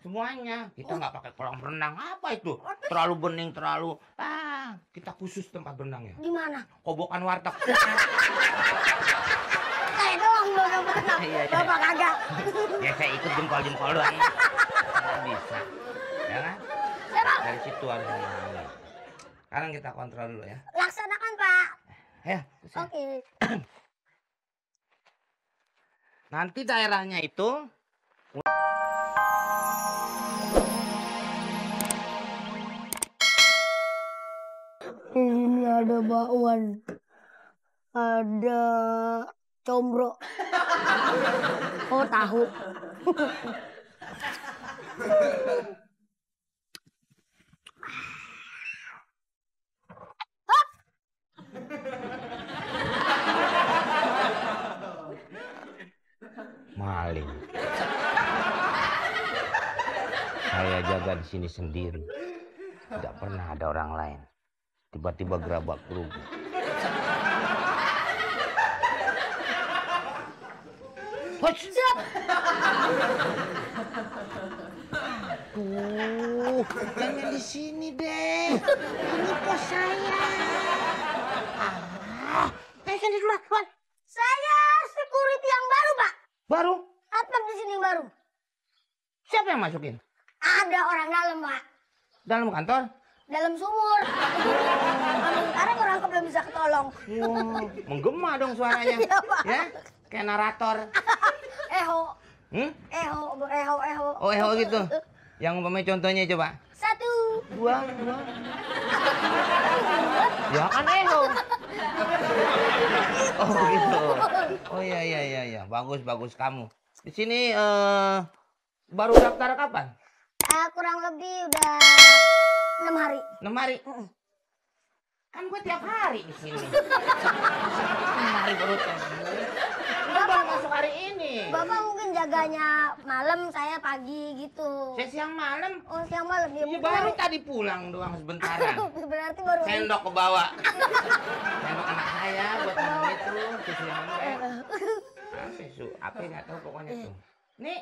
Semuanya. Kita nggak pakai kolam renang. Apa itu? Terlalu bening, terlalu... kita khusus tempat berenangnya. Di mana? Kobokan warteg. Saya doang belum berenang. Iya. Bapak kagak. Ya saya ikut jempol-jempol doang. Nggak bisa. Ya kan? Dari situ harus memahami. Sekarang kita kontrol dulu ya. Laksanakan, Pak. Ya. Oke. Nanti daerahnya itu Ini ada bakwan, ada combro, oh tahu. maling. Saya jaga di sini sendiri. Tidak pernah ada orang lain. Tiba-tiba gerabak gerubuk. Siap. Tuh, jangan di sini deh. Ini pos saya. Saya sendiri duluan. Saya security yang baru, Pak. Baru? Atap di sini baru. Siapa yang masukin? Ada orang dalam, Pak. Dalam kantor? Dalam sumur. Sekarang orang belum bisa ketolong. Wow, menggema dong suaranya. Iya, Pak. Ya, kayak narator. Eho. Eho. Eho. Oh, eho gitu. Yang umpamanya contohnya coba. 1, 2. Ya kan eho. Oh gitu. Oh iya. Bagus kamu. Di sini baru daftar kapan? Kurang lebih udah 6 hari. 6 hari. Kan gue tiap hari di sini. 6 hari baru baru masuk hari ini. Bapak mungkin jaganya malam, saya pagi gitu. Saya siang malam. Oh, siang malam ya. Iya, baru tadi pulang doang sebentaran. Berarti baru. Sendok ke bawah. Sendok anak saya buat minum itu, susu yang apa nggak tahu pokoknya tuh. Nih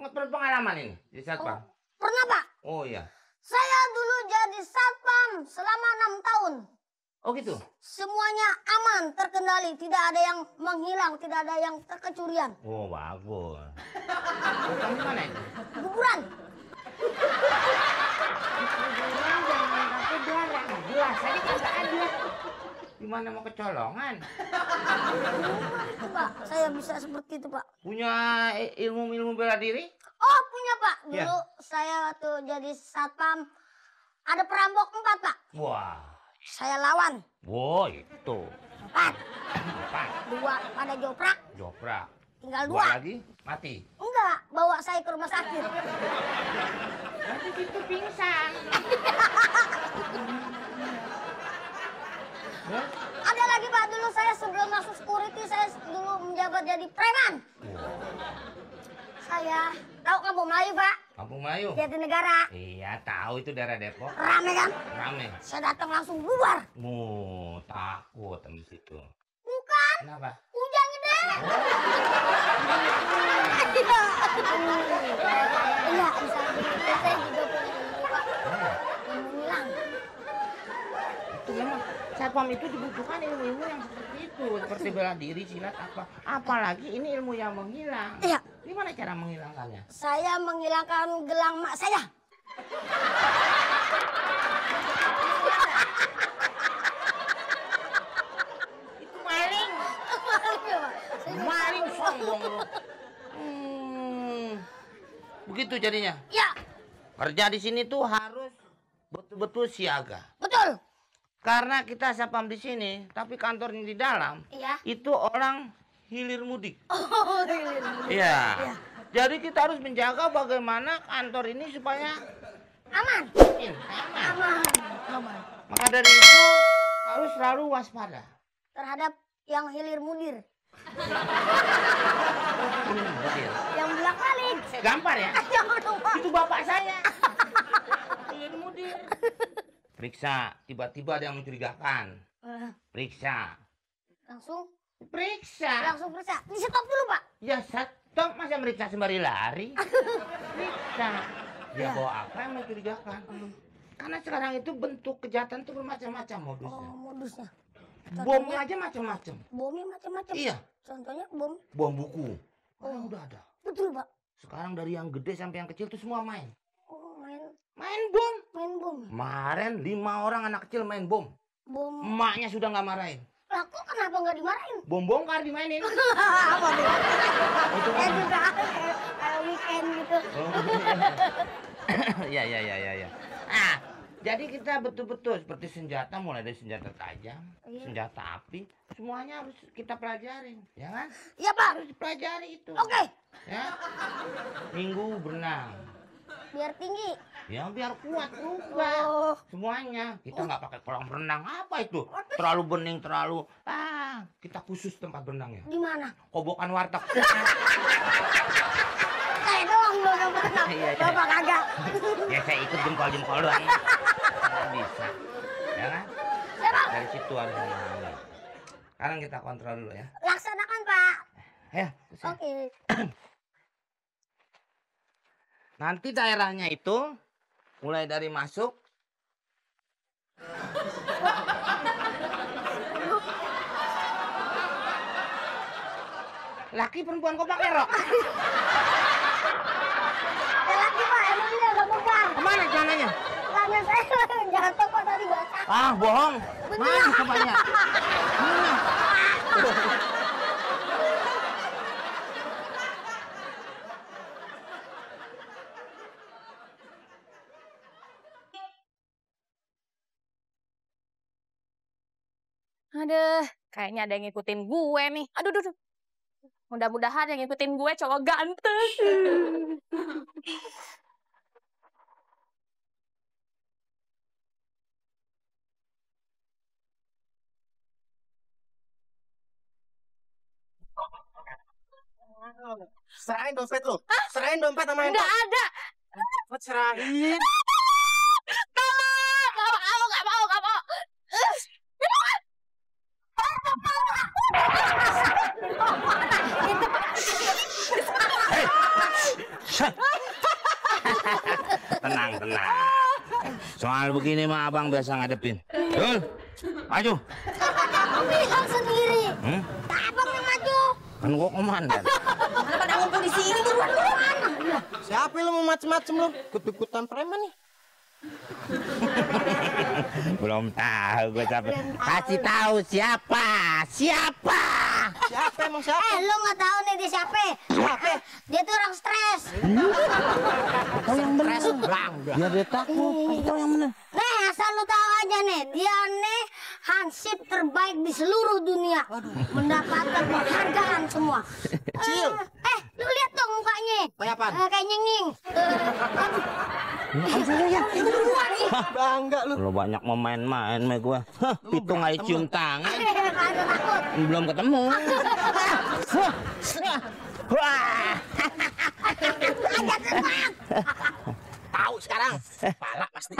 pengalaman ini di satpam. Pernah, Pak? Oh iya. Saya dulu jadi satpam selama 6 tahun. Oh gitu. Semuanya aman, terkendali, tidak ada yang menghilang, tidak ada yang terkecurian. Oh bagus. Kamu mana itu? Kuburan. Kuburan jangan pakai darah. Jelas aja kagak ada. Gimana mau kecolongan? Itu, Pak. Saya bisa seperti itu, Pak. Punya ilmu bela diri? Oh, punya, Pak. Ya. Dulu saya waktu jadi satpam ada perampok 4, Pak. Wah. Saya lawan. Wow, itu. 4. 4. 2 pada joprak. Joprak. Tinggal 2 lagi mati. Enggak, bawa saya ke rumah sakit. Nanti itu pingsan. Ada lagi, Pak, dulu saya sebelum masuk security saya dulu menjabat jadi preman. Saya tahu Kampung Melayu, Pak. Kampung Melayu. Jatinegara. Iya, tahu itu daerah Depok. Rame kan? Rame. Saya datang langsung bubar. Takut di situ. Bukan. Kenapa? Hujan gede. Iya, bisa. Saya juga punya ilmu, Pak. Ilmu hilang. Itu memang satpam itu dibutuhkan ilmu-ilmu yang seperti itu, seperti bela diri, silat apa. Apalagi ini ilmu yang menghilang. Iya. Gimana cara menghilangkannya? Saya menghilangkan gelang mak saya. Itu maling. Maling sombong lu. Begitu jadinya. Ya, Kerja di sini tuh harus betul-betul siaga. betul. Karena kita satpam di sini, tapi kantornya di dalam. Iya. Itu orang hilir mudik. Oh, Iya. Iya. Jadi kita harus menjaga bagaimana kantor ini supaya aman. aman. Aman. Maka dari itu harus selalu waspada. Terhadap yang hilir mudir. Mudir. Yang belak balik. Gampar ya? Jangan lupa. Itu bapak saya. Hilir mudir. Periksa, tiba-tiba ada yang mencurigakan. Periksa. Langsung Periksa. periksa. Di stop dulu, Pak. Ya, Sat. Toh masa meriksa sembari lari? Bisa. Dia bawa apa yang mencurigakan? Karena sekarang itu bentuk kejahatan itu bermacam-macam modusnya. Oh, modusnya. Bomnya aja macam-macam. Bomnya macam-macam. Iya. Contohnya bom. Bom buku. Oh, udah ada. Betul, Pak. Sekarang dari yang gede sampai yang kecil tuh semua main. Oh, main Bom. bom. Kemarin 5 orang anak kecil main bom. Bom. Emaknya sudah nggak marahin. Lah, kok kenapa nggak dimarahin? Bom bongkar dimainin. Apa tuh? Itu Kayak juga kayak weekend gitu. Iya. Ah, jadi kita betul-betul seperti senjata, mulai dari senjata tajam, senjata api, semuanya harus kita pelajarin, ya kan? Iya, Pak. Harus dipelajari itu. Oke. Ya. Minggu berenang. Biar tinggi. Ya biar kuat juga. Oh. Semuanya. Kita nggak pakai kolam renang. Apa itu? Terlalu bening, terlalu. Kita khusus tempat berenangnya. Di mana? Kobokan warteg. Kayak doang lo yang berenang. Iya. Bapak kagak. Ya saya ikut jempol-jempol doang. Nggak bisa. Ya kan? Ya, Pak. Dari situ harus memahami. Sekarang kita kontrol dulu ya. Laksanakan, Pak. Ya. Oke. Nanti daerahnya itu mulai dari masuk. Laki perempuan kok pakai rok? Ya lagi, Pak. Emang ini agak bukan. Kemana celananya? Tangan saya jatuh kok tadi basah. Bohong. Mana cobanya? Mana? Aduh, kayaknya ada yang ngikutin gue nih. Aduh. Mudah-mudahan yang ngikutin gue cowok ganteng. Serahin dompet lu. Serahin dompet sama handphone. Nggak ada. Cepet serahin. Nggak mau. Tenang. Soal begini mah abang biasa ngadepin. Yul, maju. Aku bilang sendiri. Abang yang maju. Kan gua komandan. Mana pada ngumpul di sini buruan. Siapa lu mau macem-macem lu? Ikut-ikutan preman nih. Belum tahu gua siapa. Kasih tahu siapa? Siapa Emang siapa? Lo nggak tahu nih dia siapa? Siapa? Dia tuh orang stres. Tahu yang benar. Biar dia takut. Tahu yang benar. Nih, asal lu tahu aja nih, dia nih hansip terbaik di seluruh dunia. Mendapatkan penghargaan semua. Cil. Lu lihat dong mukanya. Kayak apaan? Kayak nyenging. Itu beruan nih. Bangga lu. Lo banyak main-main sama gua. Pitung aja cium tangan. Ada takut. Belum ketemu. Wah. Tahu sekarang. Pala pasti.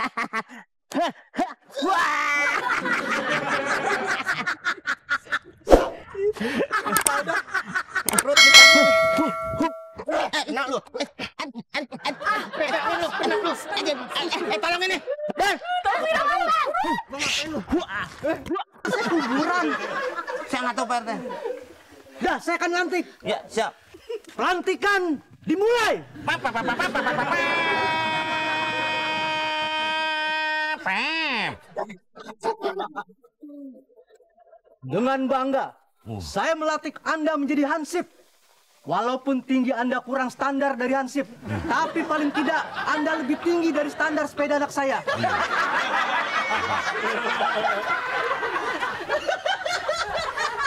Perut kita. Enak lu. Enak lu. Tolong ini. Kuburan. Saya nggak tahu Pak RT. Dah, saya akan lantik. Ya, siap. Pelantikan dimulai. Dengan bangga, saya melatih Anda menjadi hansip. Walaupun tinggi Anda kurang standar dari hansip, tapi paling tidak Anda lebih tinggi dari standar sepeda anak saya.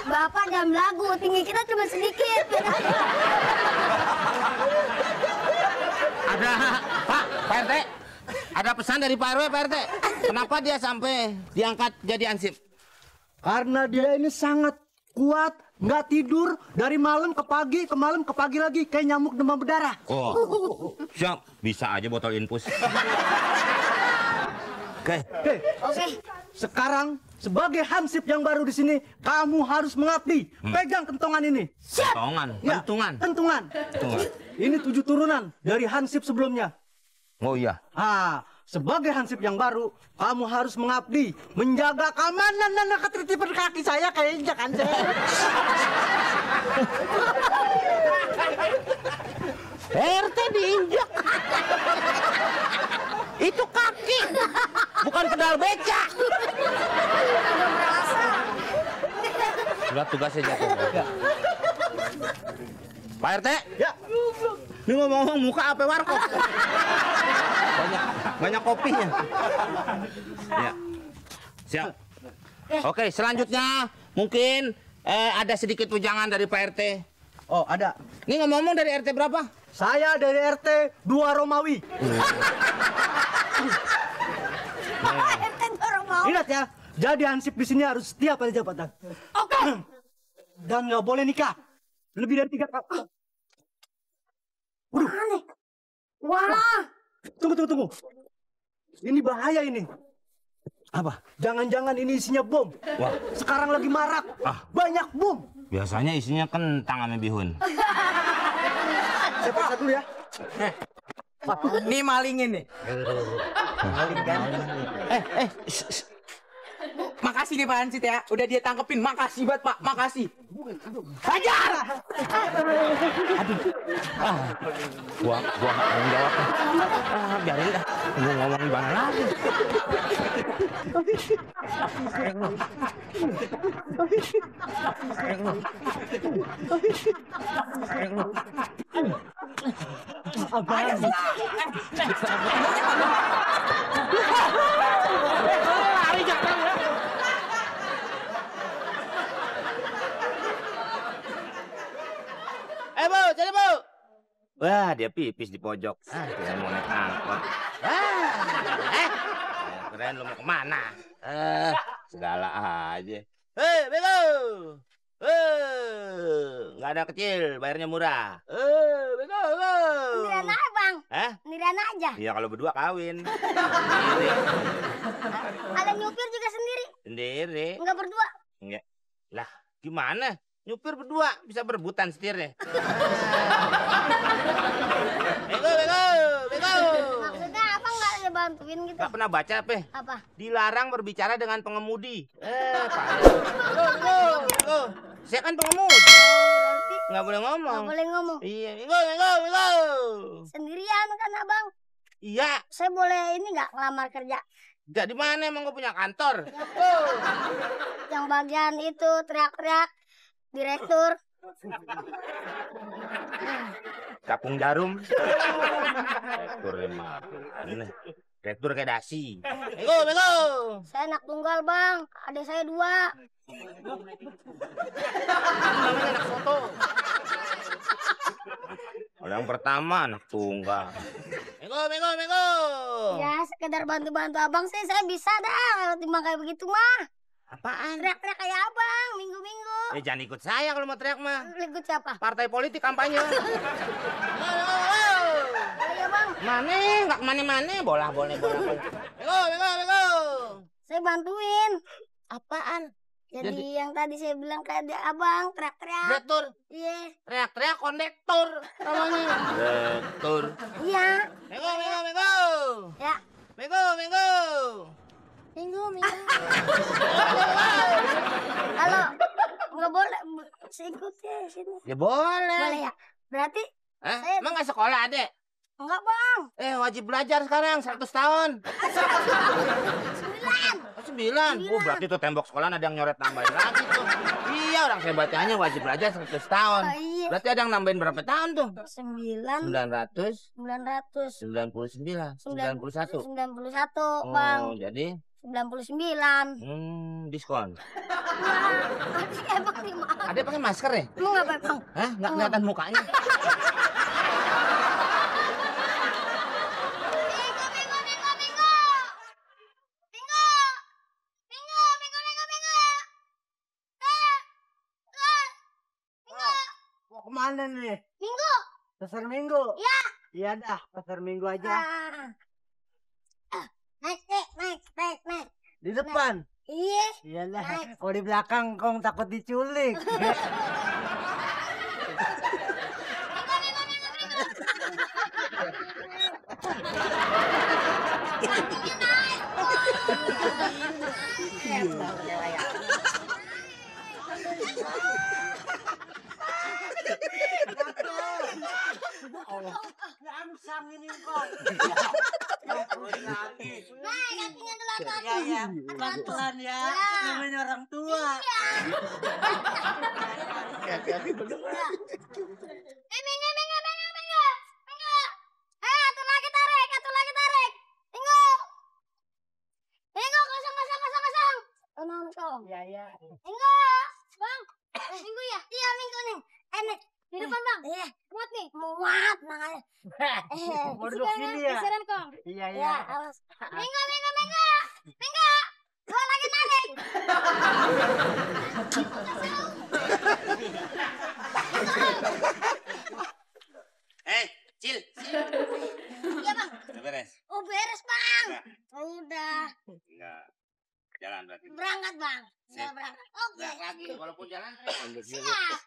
Bapak jam lagu, tinggi kita cuma sedikit. Ada Pak RT. Ada pesan dari Pak RW Pak RT. Kenapa dia sampai diangkat jadi hansip? Karena dia ini sangat kuat, nggak tidur dari malam ke pagi, ke malam ke pagi lagi, kayak nyamuk demam berdarah. Oh, siap. Bisa aja botol infus. Oke. Oke. Sekarang sebagai hansip yang baru di sini, kamu harus mengabdi. Pegang kentongan ini. Kentongan, Ya, kentungan. kentungan. Ini 7 turunan dari hansip sebelumnya. Oh iya. Sebagai hansip yang baru, kamu harus mengabdi, menjaga keamanan dan ketertiban kaki saya kayak injak kan saya. RT diinjak. Itu kaki, bukan pedal beca. Sudah tugasnya jatuh. Ya. Pak RT, Ya, ini ngomong-ngomong muka apa warkop? Banyak kopinya. Ya. Siap. Oke, selanjutnya mungkin ada sedikit wejangan dari Pak RT. oh ada. Ini ngomong-ngomong dari RT berapa? Saya dari RT 2 Romawi. Ingat ya, jadi hansip di sini harus setia pada jabatan. Oke. Dan nggak boleh nikah lebih dari 3 kali. Aneh. Wah. Tunggu. Ini bahaya ini. Apa? Jangan-jangan ini isinya bom. Wah, Sekarang lagi marak. Banyak bom. biasanya isinya kentang sama bihun. Saya paksa dulu ya. Ini malingin nih. Maling kan? Makasih nih Pak Hansip ya, udah dia tangkepin. Makasih banget Pak, makasih. Hajar! Gua nggak mau jawab. Biarin dah. Gua ngomong gimana lagi. Lari jangan ya. Bu, jadi Bu. Wah, dia pipis di pojok. Kira mau naik angkot. Keren lu mau kemana? Segala aja. Hei, Bego. Nggak ada kecil, bayarnya murah. Bego. Sendirian aja, Bang. Sendirian aja. Iya, kalau berdua kawin. Ada nyupir juga sendiri. Sendiri. Enggak berdua. Enggak. Lah, gimana? Nyupir berdua bisa berebutan setirnya. Bego. Maksudnya apa nggak ada bantuin gitu? Gak pernah baca apa? Apa? Dilarang berbicara dengan pengemudi. Pak. Bego. Saya kan pengemudi. Berarti Nggak boleh ngomong. nggak boleh ngomong. Iya, Bego. Sendirian kan abang? Iya. Saya boleh ini nggak ngelamar kerja? Gak di mana emang gue punya kantor? Yang bagian itu teriak-teriak direktur. Kapung jarum. Direktur emang. Ini. Direktur kayak dasi. Bego. Saya anak tunggal bang, adik saya 2. Namanya anak soto. Orang pertama anak tunggal. Bego. Ya sekedar bantu-bantu abang sih saya bisa dah. Kalau timbang kayak begitu mah. Apaan? Teriak-teriak kayak abang minggu-minggu. Jangan ikut saya kalau mau teriak mah. Ikut siapa? Partai politik kampanye. Iya bang. Mana? Nggak kemana-mana. Bola. Bego. Saya bantuin. Apaan? Jadi yang tadi saya bilang kayak dia abang teriak-teriak. Direktur. Iya. Teriak-teriak kondektur. Namanya. Direktur. Iya. Bego. Ya. Bego. Minggu. Kalau nggak boleh ikut ya sini. Ya boleh. Boleh ya. Berarti saya Emang nggak sekolah, Adek? enggak bang. Wajib belajar sekarang 100 tahun. 9. Oh, berarti tuh tembok sekolah ada yang nyoret nambahin lagi tuh. Iya, orang saya bacanya wajib belajar 100 tahun. Oh, iya. Berarti ada yang nambahin berapa tahun tuh? 999 91. bang. Oh, jadi 99. Diskon. Emang di mana? Ada pakai masker ya? Emang apa bang? Hah? Nggak kelihatan mukanya? Mau kemana nih? Minggu. Pasar Minggu? Ya. Iya dah, pasar Minggu aja. Naik. Di depan. Iya. Iyalah. Naik. Kalau di belakang kong takut diculik. Langsang ini kok. Naik kakinya dulu atas. Ya, pelan-pelan ya. Namanya orang tua. Minggu. Atur lagi tarik. Minggu. Kosong. Tenang kong. Ya. Minggu. Bang. Minggu ya? Iya Minggu nih. Nek. Di depan bang. Iya. Muat nih. Muat makanya. Mau duduk sini ya? Geseran kong. Iya. Ya, awas. Minggu. Gua lagi narik. Cil. Iya bang. Udah beres? Oh beres bang. Udah. Enggak. Jalan berarti. Berangkat bang. Udah berangkat. Oke. Enggak lagi, walaupun jalan. Siap.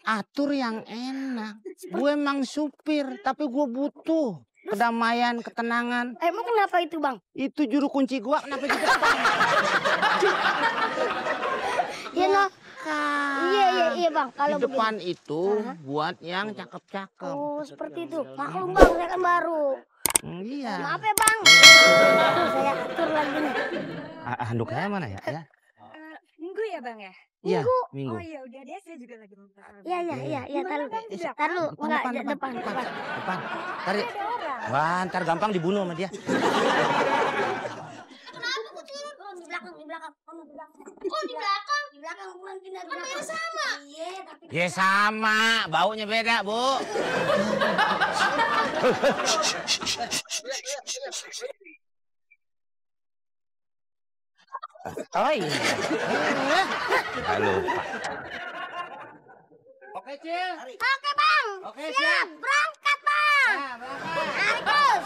Atur yang enak. Gue emang supir, tapi gue butuh kedamaian, ketenangan. Emang kenapa itu bang? Itu juru kunci gua kenapa di depan? Iya no. Iya bang. Di Kalau depan itu buat yang cakep-cakep. Oh seperti itu. Maklum bang, saya kan baru. Iya. Maaf ya bang. Saya atur lagi nih. Handuk saya mana ya? Minggu ya bang ya? Iya, Minggu. Oh iya udah deh, saya juga lagi mau Iya. Taruh. Enggak depan. Depan. Wah, ntar gampang dibunuh sama dia. Kenapa kok turun? Di belakang. Oh di belakang? Di belakang bukan pindah di belakang. Sama. Iya tapi. Ya sama, baunya beda, Bu. Oh iya. Halo. Oke, Cil. Oke bang. Oke, Siap. Berangkat bang. Harus.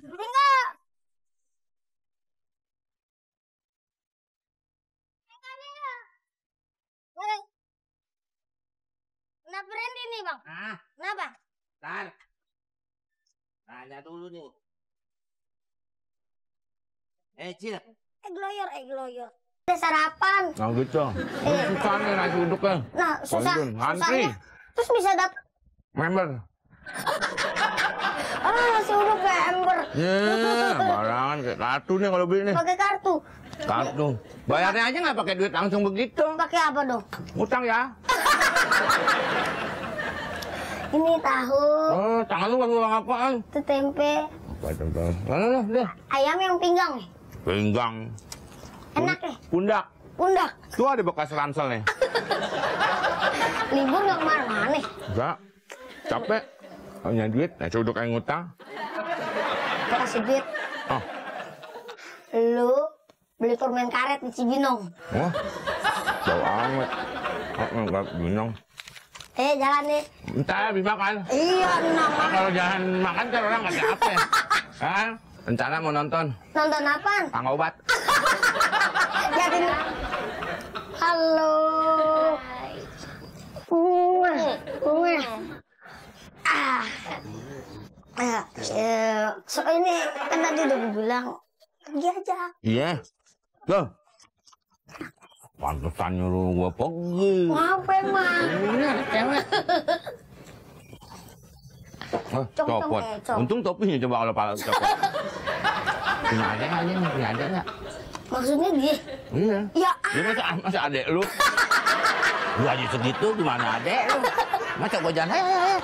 Minggu. Kenapa berhenti nih bang? Kenapa? Ntar. Tanya dulu nih. Cil. Gloyor. Ada sarapan. Nah gitu. Susah nih nasi uduknya. Nah, susah. Antri. Terus bisa dapat. Member. Nasi uduk kayak ember. Barangan kayak kartu nih kalau beli nih. Pakai kartu. Kartu. Bayarnya aja nggak pakai duit langsung begitu. Pakai apa dong? Utang ya. Ini tahu. Oh, tangan lu pakai uang apaan? Itu tempe. Apa tempe? Mana deh. Ayam yang pinggang nih. Pinggang. Enak nih. Pundak. Tuh ada bekas ransel nih. Libur nggak kemana-mana nih. Enggak. Capek. Punya duit, nasi uduk yang ngutang. Kasih duit. Oh. Lu beli permen karet di Cibinong. Oh. Jauh amat. Oh, enggak bingung. Jalan nih. Entar habis makan. Iya, Nah, kalau jangan makan kan orang nggak capek. Kan? Rencana mau nonton. Nonton apaan? Pang obat. Jadi. Halo. So ini kan tadi udah gue bilang pergi aja. Iya. Loh. Pantesan nyuruh gua pergi. Ngapa emang? Bener, cewek. Copot. Untung topinya coba kalau pala copot. Ini ada nggak aja nih? Ini ada nggak? Maksudnya dia? Iya. Ya Dia masa adek lu? Lu aja segitu gimana adek lu? Masa gua jalan, ayo.